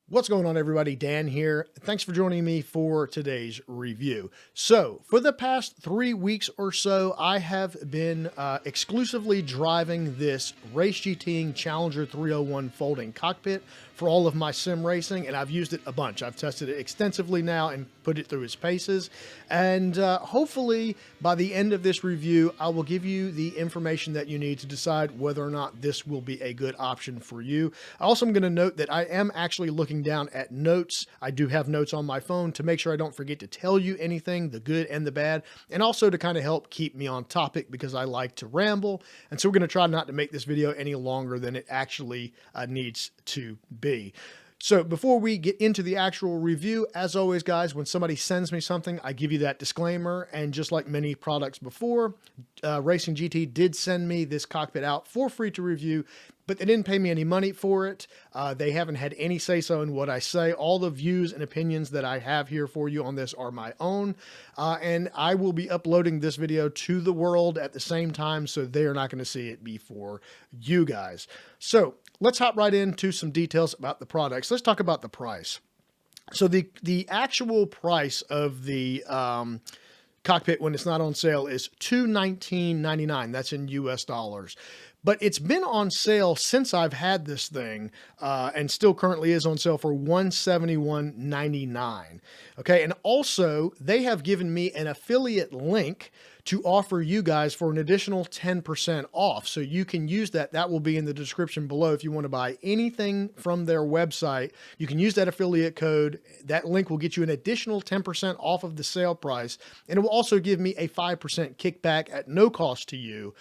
What's going on, everybody? Dan here. Thanks for joining me for today's review. So for the past 3 weeks or so, I have been exclusively driving this RacGTing Challenger 301 folding cockpit for all of my sim racing, and I've used it a bunch. I've tested it extensively now and put it through its paces. And hopefully by the end of this review, I will give you the information that you need to decide whether or not this will be a good option for you. I also am going to note that I am actually looking down at notes. I do have notes on my phone to make sure I don't forget to tell you anything, the good and the bad, and also to kind of help keep me on topic because I like to ramble. And so we're going to try not to make this video any longer than it actually needs to be. So before we get into the actual review, as always, guys, when somebody sends me something, I give you that disclaimer. And just like many products before, Racing GT did send me this cockpit out for free to review, but they didn't pay me any money for it. They haven't had any say-so in what I say. All the views and opinions that I have here for you on this are my own. And I will be uploading this video to the world at the same time, so they are not going to see it before you guys. So let's hop right into some details about the products. Let's talk about the price. So the actual price of the cockpit when it's not on sale is $219.99. That's in US dollars. But it's been on sale since I've had this thing, and still currently is on sale for $171.99. Okay, and also they have given me an affiliate link to offer you guys for an additional 10% off. So you can use that. That will be in the description below. If you want to buy anything from their website, you can use that affiliate code. That link will get you an additional 10% off of the sale price. And it will also give me a 5% kickback at no cost to you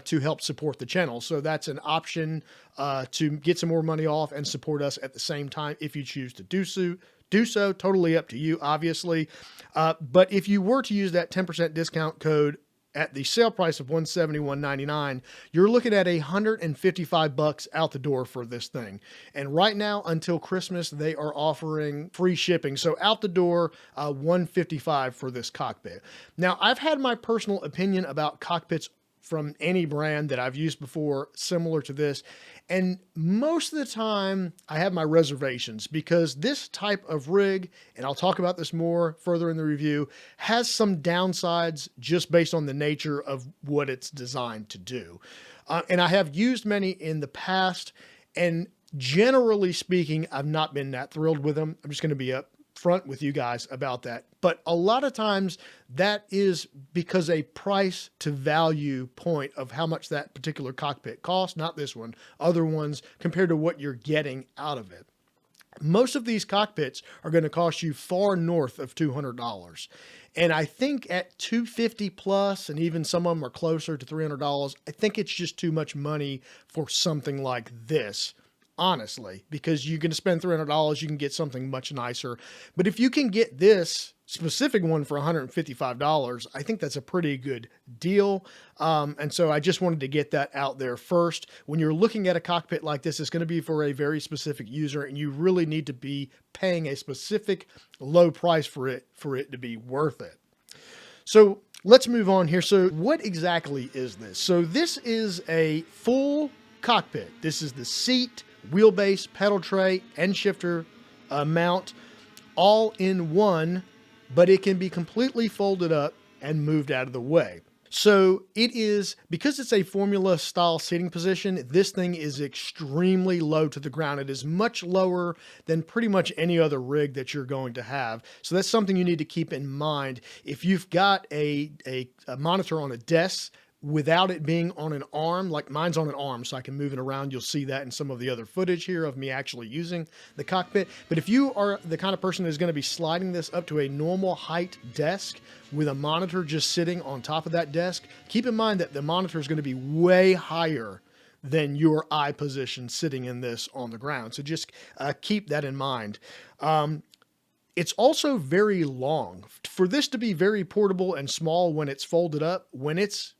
to help support the channel. So that's an option to get some more money off and support us at the same time if you choose to do so. Totally up to you, obviously. But if you were to use that 10% discount code at the sale price of $171.99, you're looking at $155 out the door for this thing. And right now until Christmas, they are offering free shipping. So out the door, $155 for this cockpit. Now, I've had my personal opinion about cockpits from any brand that I've used before, similar to this. And most of the time I have my reservations because this type of rig, and I'll talk about this more further in the review, has some downsides just based on the nature of what it's designed to do. And I have used many in the past, and generally speaking, I've not been that thrilled with them. I'm just going to be up front with you guys about that. But a lot of times that is because a price to value point of how much that particular cockpit costs, not this one, other ones, compared to what you're getting out of it. Most of these cockpits are going to cost you far north of $200. And I think at $250 plus, and even some of them are closer to $300, I think it's just too much money for something like this. Honestly, because you're going to spend $300, you can get something much nicer. But if you can get this specific one for $155, I think that's a pretty good deal. And so I just wanted to get that out there first. When you're looking at a cockpit like this, it's going to be for a very specific user, and you really need to be paying a specific low price for it to be worth it. So let's move on here. So what exactly is this? So this is a full cockpit. This is the seat, wheelbase, pedal tray, and shifter mount all in one, but it can be completely folded up and moved out of the way. So it is, because it's a formula style seating position, this thing is extremely low to the ground. It is much lower than pretty much any other rig that you're going to have. So that's something you need to keep in mind. If you've got a monitor on a desk, without it being on an arm, like mine's on an arm, so I can move it around. You'll see that in some of the other footage here of me actually using the cockpit. But if you are the kind of person who's going to be sliding this up to a normal height desk with a monitor just sitting on top of that desk, keep in mind that the monitor is going to be way higher than your eye position sitting in this on the ground. So just keep that in mind. It's also very long. For this to be very portable and small when it's folded up, when it's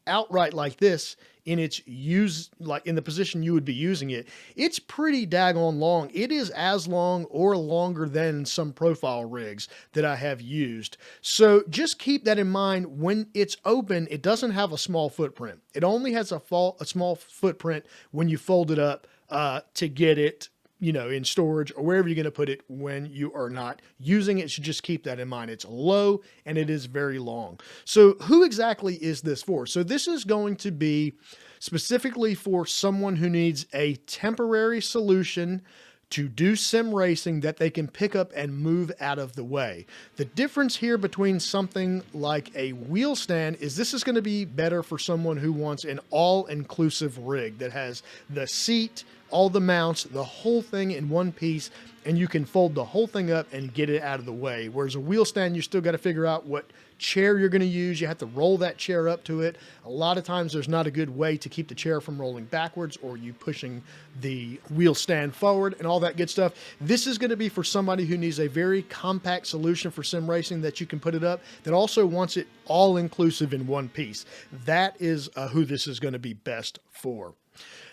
outright like this in its use, like in the position you would be using it, it's pretty daggone long. It is as long or longer than some profile rigs that I have used. So just keep that in mind. When it's open, it doesn't have a small footprint. It only has a small footprint when you fold it up to get it in storage or wherever you're going to put it when you are not using it. So just keep that in mind. It's low and it is very long. So who exactly is this for? So this is going to be specifically for someone who needs a temporary solution to do sim racing that they can pick up and move out of the way. The difference here between something like a wheel stand is this is going to be better for someone who wants an all-inclusive rig that has the seat, all the mounts, the whole thing in one piece, and you can fold the whole thing up and get it out of the way. Whereas a wheel stand, you still got to figure out what chair you're going to use. You have to roll that chair up to it. A lot of times there's not a good way to keep the chair from rolling backwards or you pushing the wheel stand forward and all that good stuff. This is going to be for somebody who needs a very compact solution for sim racing that you can put it up, that also wants it all inclusive in one piece. That is who this is going to be best for.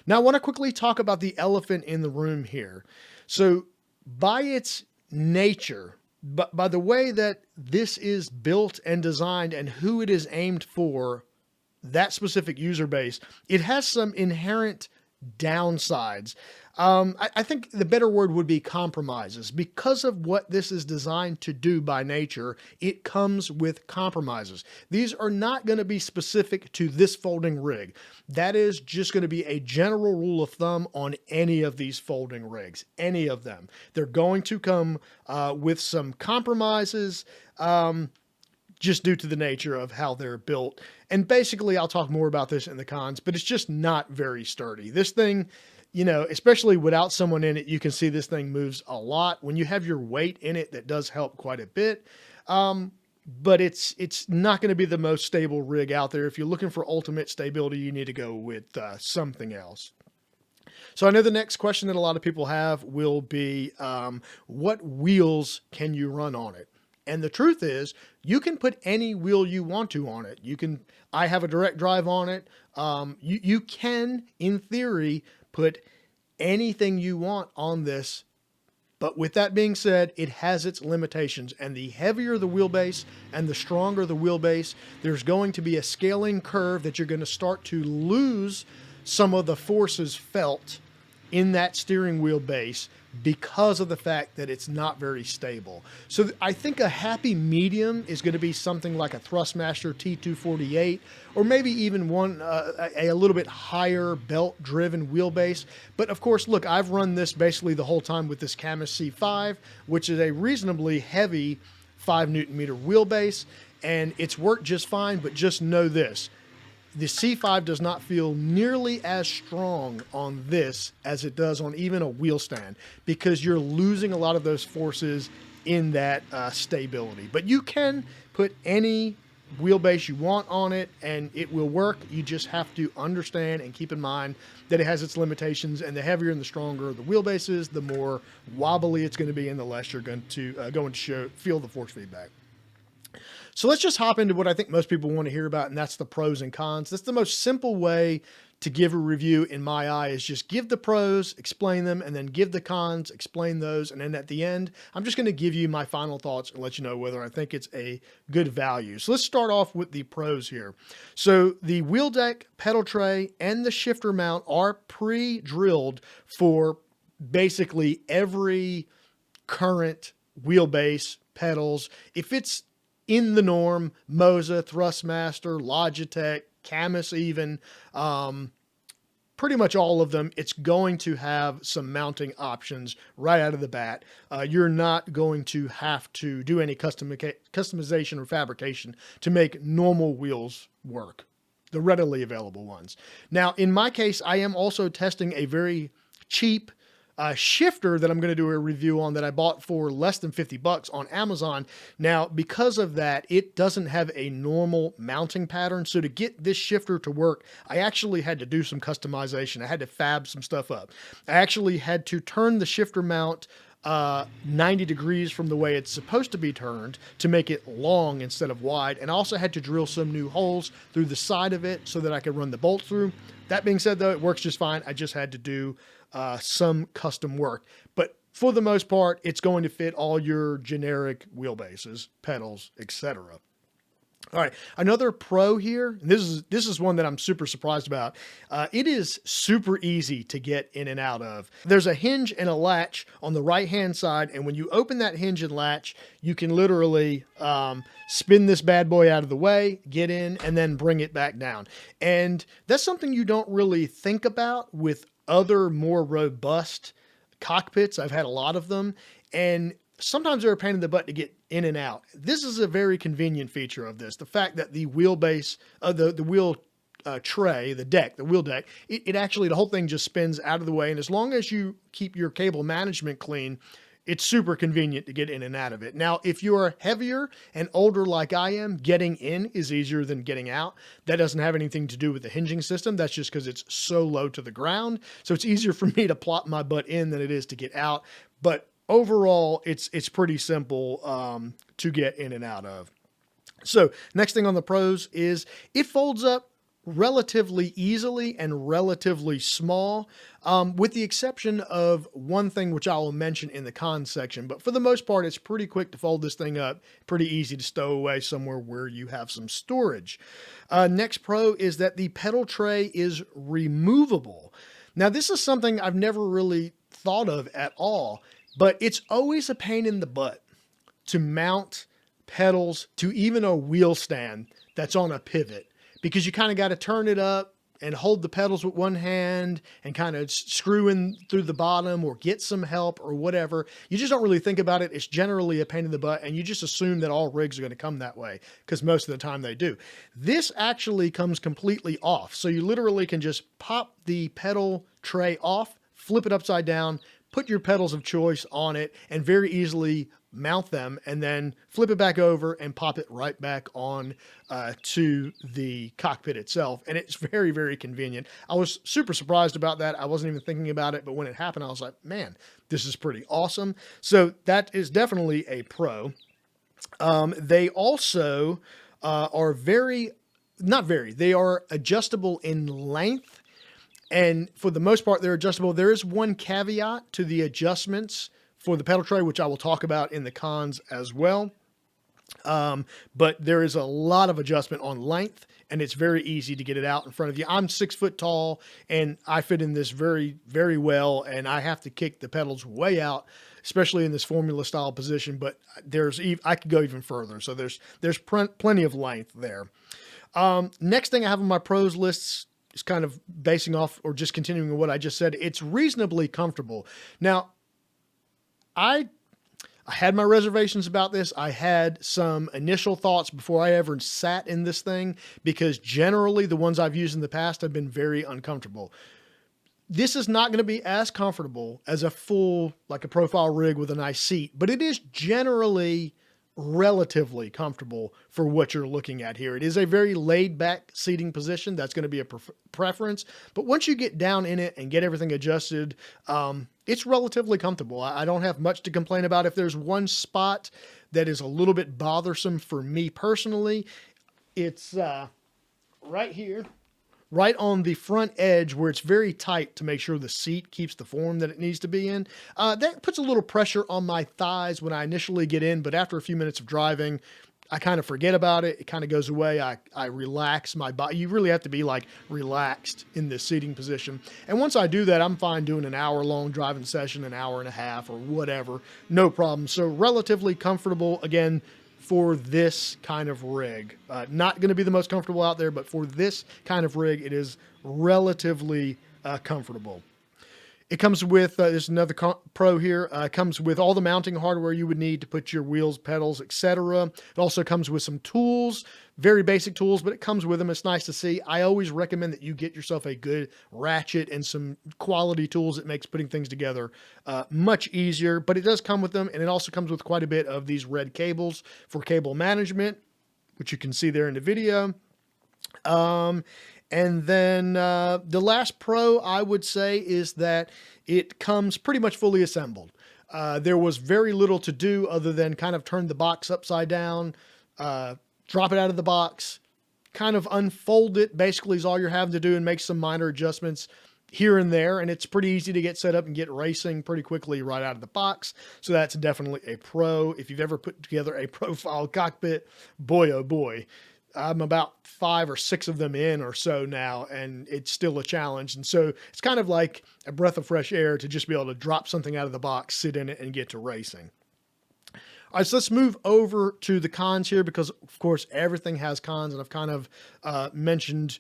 Now I want to quickly talk about the elephant in the room here. So by its nature, but by the way that this is built and designed and who it is aimed for, that specific user base, it has some inherent downsides. I think the better word would be compromises. Because of what this is designed to do by nature, it comes with compromises. These are not going to be specific to this folding rig. That is just going to be a general rule of thumb on any of these folding rigs, any of them. They're going to come with some compromises, just due to the nature of how they're built. And basically, I'll talk more about this in the cons, but it's just not very sturdy. This thing, especially without someone in it, you can see this thing moves a lot. When you have your weight in it, that does help quite a bit. But it's not going to be the most stable rig out there. If you're looking for ultimate stability, you need to go with something else. So I know the next question that a lot of people have will be, what wheels can you run on it? And the truth is, you can put any wheel you want to on it. I have a direct drive on it. You can, in theory, put anything you want on this. But with that being said, it has its limitations. And the heavier the wheelbase and the stronger the wheelbase, there's going to be a scaling curve that you're going to start to lose some of the forces felt in that steering wheel base because of the fact that it's not very stable. So I think a happy medium is going to be something like a Thrustmaster T248, or maybe even one a little bit higher belt driven wheelbase. But of course, look, I've run this basically the whole time with this Camus C5, which is a reasonably heavy 5 Newton meter wheelbase, and it's worked just fine. But just know this: the C5 does not feel nearly as strong on this as it does on even a wheel stand, because you're losing a lot of those forces in that stability. But you can put any wheelbase you want on it and it will work. You just have to understand and keep in mind that it has its limitations, and the heavier and the stronger the wheelbase is, the more wobbly it's going to be and the less you're going to feel the force feedback. So let's just hop into what I think most people want to hear about, and that's the pros and cons. That's the most simple way to give a review in my eye, is just give the pros, explain them, and then give the cons, explain those. And then at the end, I'm just going to give you my final thoughts and let you know whether I think it's a good value. So let's start off with the pros here. So the wheel deck, pedal tray, and the shifter mount are pre-drilled for basically every current wheelbase, pedals. If it's in the norm, Moza, Thrustmaster, Logitech, Camus even, pretty much all of them, it's going to have some mounting options right out of the bat. You're not going to have to do any customization or fabrication to make normal wheels work, the readily available ones. Now, in my case, I am also testing a very cheap shifter that I'm going to do a review on that I bought for less than 50 bucks on Amazon. Now, because of that, it doesn't have a normal mounting pattern. So to get this shifter to work, I actually had to do some customization. I had to fab some stuff up. I actually had to turn the shifter mount 90 degrees from the way it's supposed to be turned to make it long instead of wide. And I also had to drill some new holes through the side of it so that I could run the bolts through. That being said, though, it works just fine. I just had to do some custom work, but for the most part, it's going to fit all your generic wheelbases, pedals, etc. All right, another pro here. And this is one that I'm super surprised about. It is super easy to get in and out of. There's a hinge and a latch on the right hand side, and when you open that hinge and latch, you can literally spin this bad boy out of the way, get in, and then bring it back down. And that's something you don't really think about with other more robust cockpits. I've had a lot of them, and sometimes they're a pain in the butt to get in and out. This is a very convenient feature of this. The fact that the wheelbase, the wheel tray, the wheel deck, it actually, the whole thing just spins out of the way. And as long as you keep your cable management clean, it's super convenient to get in and out of it. Now, if you are heavier and older like I am, getting in is easier than getting out. That doesn't have anything to do with the hinging system. That's just because it's so low to the ground. So it's easier for me to plop my butt in than it is to get out. But overall, it's pretty simple to get in and out of. So next thing on the pros is it folds up relatively easily and relatively small, with the exception of one thing which I will mention in the cons section. But for the most part, it's pretty quick to fold this thing up, pretty easy to stow away somewhere where you have some storage. Next pro is that the pedal tray is removable. Now, this is something I've never really thought of at all, but it's always a pain in the butt to mount pedals to even a wheel stand that's on a pivot, because you kind of got to turn it up and hold the pedals with one hand and kind of screw in through the bottom or get some help or whatever. You just don't really think about it. It's generally a pain in the butt, and you just assume that all rigs are going to come that way because most of the time they do. This actually comes completely off. So you literally can just pop the pedal tray off, flip it upside down, put your pedals of choice on it, and very easily mount them, and then flip it back over and pop it right back on to the cockpit itself. And it's very, very convenient. I was super surprised about that. I wasn't even thinking about it, but when it happened, I was like, man, this is pretty awesome. So that is definitely a pro. They also are they are adjustable in length. And for the most part, they're adjustable. There is one caveat to the adjustments for the pedal tray, which I will talk about in the cons as well. But there is a lot of adjustment on length, and it's very easy to get it out in front of you. I'm 6 foot tall, and I fit in this very, very well, and I have to kick the pedals way out, especially in this formula style position, but I could go even further. So there's plenty of length there. Next thing I have on my pros lists is kind of basing off or just continuing on what I just said. It's reasonably comfortable. Now, I had my reservations about this. I had some initial thoughts before I ever sat in this thing, because generally the ones I've used in the past have been very uncomfortable. This is not going to be as comfortable as a full, like a profile rig with a nice seat, but it is generally relatively comfortable for what you're looking at here. It is a very laid back seating position. That's going to be a preference. But once you get down in it and get everything adjusted, it's relatively comfortable. I don't have much to complain about. If there's one spot that is a little bit bothersome for me personally, it's right here, right on the front edge where it's very tight to make sure the seat keeps the form that it needs to be in. That puts a little pressure on my thighs when I initially get in, but after a few minutes of driving, I kind of forget about it. It kind of goes away. I relax my body. You really have to be like relaxed in this seating position. And once I do that, I'm fine doing an hour-long driving session, an hour and a half or whatever. No problem. So relatively comfortable, again, for this kind of rig. Not going to be the most comfortable out there, but for this kind of rig, it is relatively comfortable. It comes with, there's another pro here, comes with all the mounting hardware you would need to put your wheels, pedals, etc. It also comes with some tools, very basic tools, but it comes with them. It's nice to see. I always recommend that you get yourself a good ratchet and some quality tools. It makes putting things together much easier, but it does come with them, and it also comes with quite a bit of these red cables for cable management, which you can see there in the video. And then the last pro I would say is that it comes pretty much fully assembled. There was very little to do other than kind of turn the box upside down, drop it out of the box, kind of unfold it basically is all you're having to do, and make some minor adjustments here and there. And it's pretty easy to get set up and get racing pretty quickly right out of the box. So that's definitely a pro. If you've ever put together a profile cockpit, boy, oh boy, I'm about 5 or 6 of them in or so now, and it's still a challenge. And so it's kind of like a breath of fresh air to just be able to drop something out of the box, sit in it, and get to racing. All right, so let's move over to the cons here because, of course, everything has cons, and I've kind of mentioned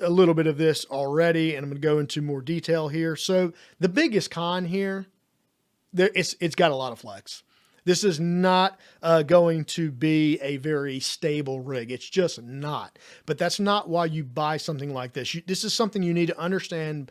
a little bit of this already, and I'm going to go into more detail here. So the biggest con here, it's got a lot of flex. This is not going to be a very stable rig. It's just not. But that's not why you buy something like this. This is something you need to understand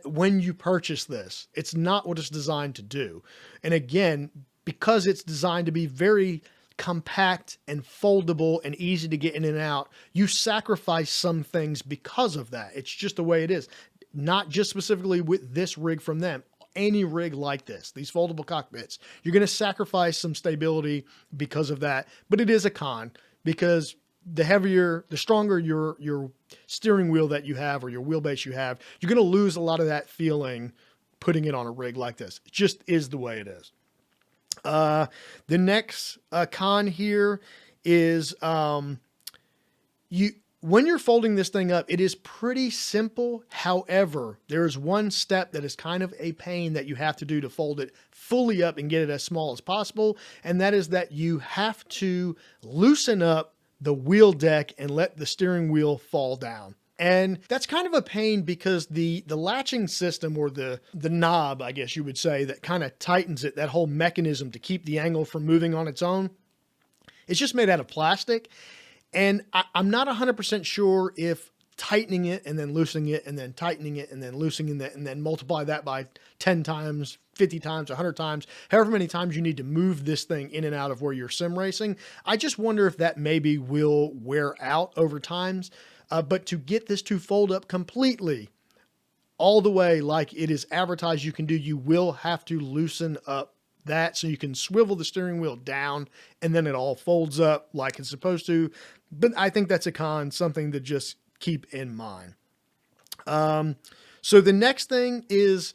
when you purchase this. It's not what it's designed to do. And again, because it's designed to be very compact and foldable and easy to get in and out, you sacrifice some things because of that. It's just the way it is. Not just specifically with this rig from them. Any rig like this, these foldable cockpits, you're going to sacrifice some stability because of that. But it is a con because the stronger your steering wheel that you have or your wheelbase you have, you're going to lose a lot of that feeling putting it on a rig like this. It just is the way it is. The next con here is when you're folding this thing up, it is pretty simple. However, there is one step that is kind of a pain that you have to do to fold it fully up and get it as small as possible. And that is that you have to loosen up the wheel deck and let the steering wheel fall down. And that's kind of a pain because the latching system, or the knob, I guess you would say, that kind of tightens it, that whole mechanism to keep the angle from moving on its own, it's just made out of plastic. And I'm not 100% sure if tightening it and then loosening it and then tightening it and then loosening it and then multiply that by 10 times, 50 times, 100 times, however many times you need to move this thing in and out of where you're sim racing. I just wonder if that maybe will wear out over times. But to get this to fold up completely all the way like it is advertised you can do, you will have to loosen up that so you can swivel the steering wheel down and then it all folds up like it's supposed to. But I think that's a con, something to just keep in mind. So the next thing is,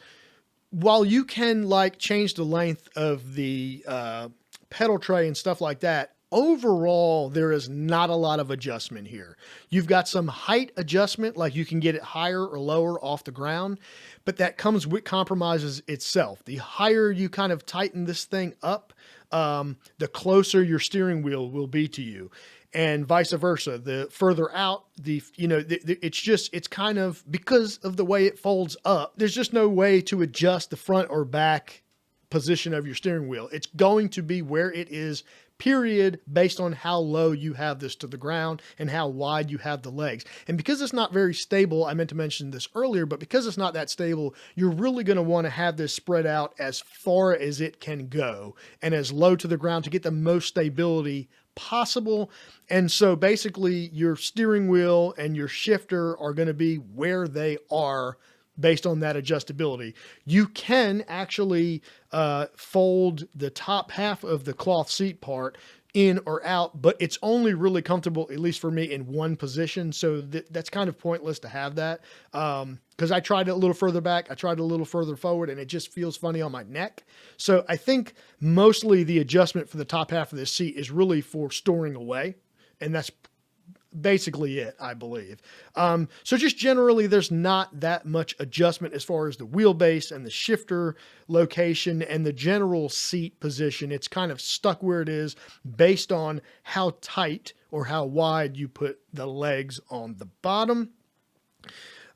while you can like change the length of the pedal tray and stuff like that, overall, there is not a lot of adjustment here. You've got some height adjustment, like you can get it higher or lower off the ground, but that comes with compromises itself. The higher you kind of tighten this thing up, the closer your steering wheel will be to you. And vice versa. The further out, it's kind of, because of the way it folds up, there's just no way to adjust the front or back position of your steering wheel. It's going to be where it is, period, based on how low you have this to the ground and how wide you have the legs. And because it's not very stable, I meant to mention this earlier, but because it's not that stable, you're really going to want to have this spread out as far as it can go and as low to the ground to get the most stability possible. And so basically your steering wheel and your shifter are going to be where they are based on that adjustability. You can actually fold the top half of the cloth seat part in or out, but it's only really comfortable, at least for me, in one position. So that's kind of pointless to have that. Because I tried it a little further back, I tried a little further forward, and it just feels funny on my neck. So I think mostly the adjustment for the top half of this seat is really for storing away. And that's basically it, I believe. So just generally, there's not that much adjustment as far as the wheelbase and the shifter location and the general seat position. It's kind of stuck where it is based on how tight or how wide you put the legs on the bottom.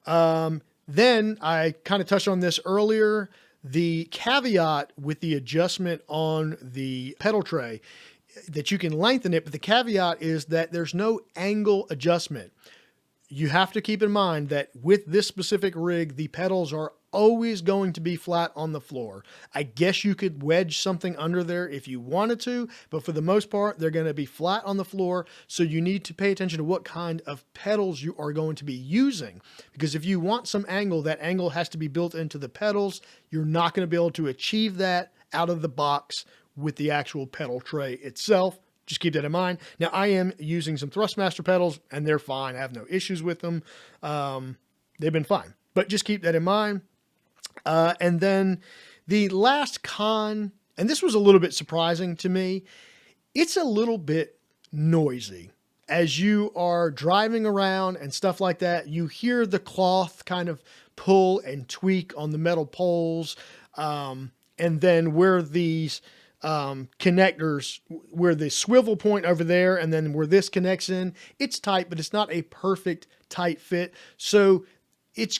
Then I kind of touched on this earlier, the caveat with the adjustment on the pedal tray, that you can lengthen it, but the caveat is that there's no angle adjustment. You have to keep in mind that with this specific rig, the pedals are always going to be flat on the floor. I guess you could wedge something under there if you wanted to, but for the most part, they're going to be flat on the floor. So you need to pay attention to what kind of pedals you are going to be using, because if you want some angle, that angle has to be built into the pedals. You're not going to be able to achieve that out of the box with the actual pedal tray itself. Just keep that in mind. Now, I am using some Thrustmaster pedals and they're fine. I have no issues with them. They've been fine, but just keep that in mind. And then the last con, and this was a little bit surprising to me, it's a little bit noisy. as you are driving around and stuff like that, you hear the cloth kind of pull and tweak on the metal poles. And then where these connectors, where the swivel point over there, and then where this connects in, it's tight, but it's not a perfect tight fit. So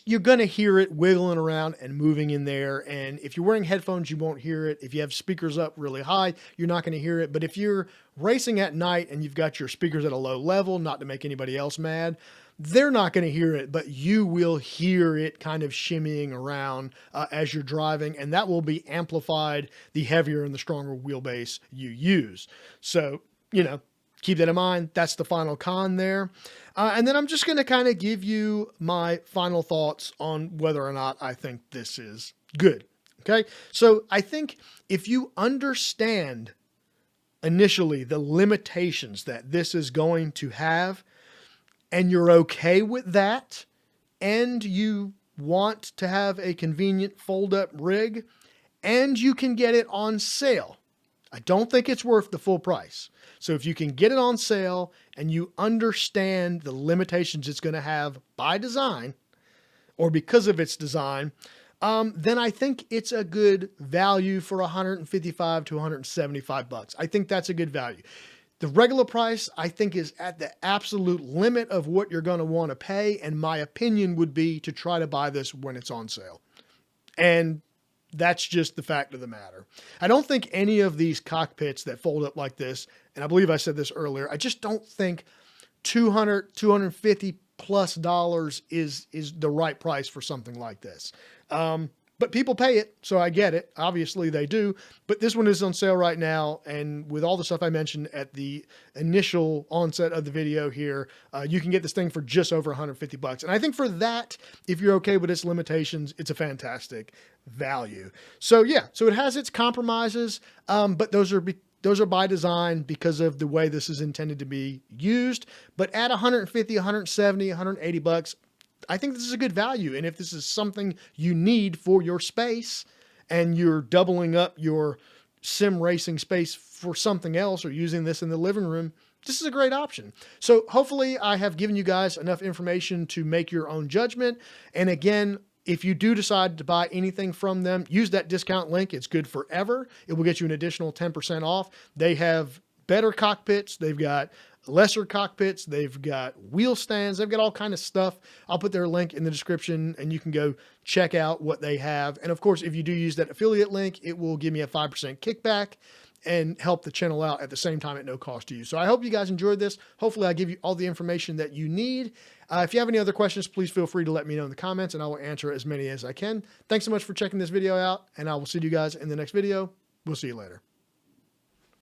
you're going to hear it wiggling around and moving in there. And if you're wearing headphones, you won't hear it. If you have speakers up really high, you're not going to hear it. But if you're racing at night and you've got your speakers at a low level, not to make anybody else mad, they're not going to hear it, but you will hear it kind of shimmying around as you're driving, and that will be amplified the heavier and the stronger wheelbase you use. So, keep that in mind. That's the final con there. And then I'm just going to kind of give you my final thoughts on whether or not I think this is good. Okay. So I think if you understand initially the limitations that this is going to have, and you're okay with that, and you want to have a convenient fold-up rig, and you can get it on sale, I don't think it's worth the full price. So if you can get it on sale and you understand the limitations it's going to have by design or because of its design, then I think it's a good value for $155 to $175. I think that's a good value. The regular price, I think, is at the absolute limit of what you're going to want to pay. And my opinion would be to try to buy this when it's on sale. And that's just the fact of the matter. I don't think any of these cockpits that fold up like this, and I believe I said this earlier, I just don't think $200, $250 plus is the right price for something like this. But people pay it, so I get it. Obviously they do, but this one is on sale right now. And with all the stuff I mentioned at the initial onset of the video here, you can get this thing for just over $150. And I think for that, if you're okay with its limitations, it's a fantastic value. So yeah, so it has its compromises, but those are by design because of the way this is intended to be used. But at $150, $170, $180, I think this is a good value. And if this is something you need for your space and you're doubling up your sim racing space for something else or using this in the living room, this is a great option. So hopefully I have given you guys enough information to make your own judgment. And again, if you do decide to buy anything from them, use that discount link. It's good forever. It will get you an additional 10% off. They have better cockpits. They've got lesser cockpits. They've got wheel stands. They've got all kind of stuff. I'll put their link in the description and you can go check out what they have. And of course, if you do use that affiliate link, it will give me a 5% kickback and help the channel out at the same time at no cost to you. So I hope you guys enjoyed this. Hopefully I give you all the information that you need. If you have any other questions, please feel free to let me know in the comments and I will answer as many as I can. Thanks so much for checking this video out, and I will see you guys in the next video. We'll see you later.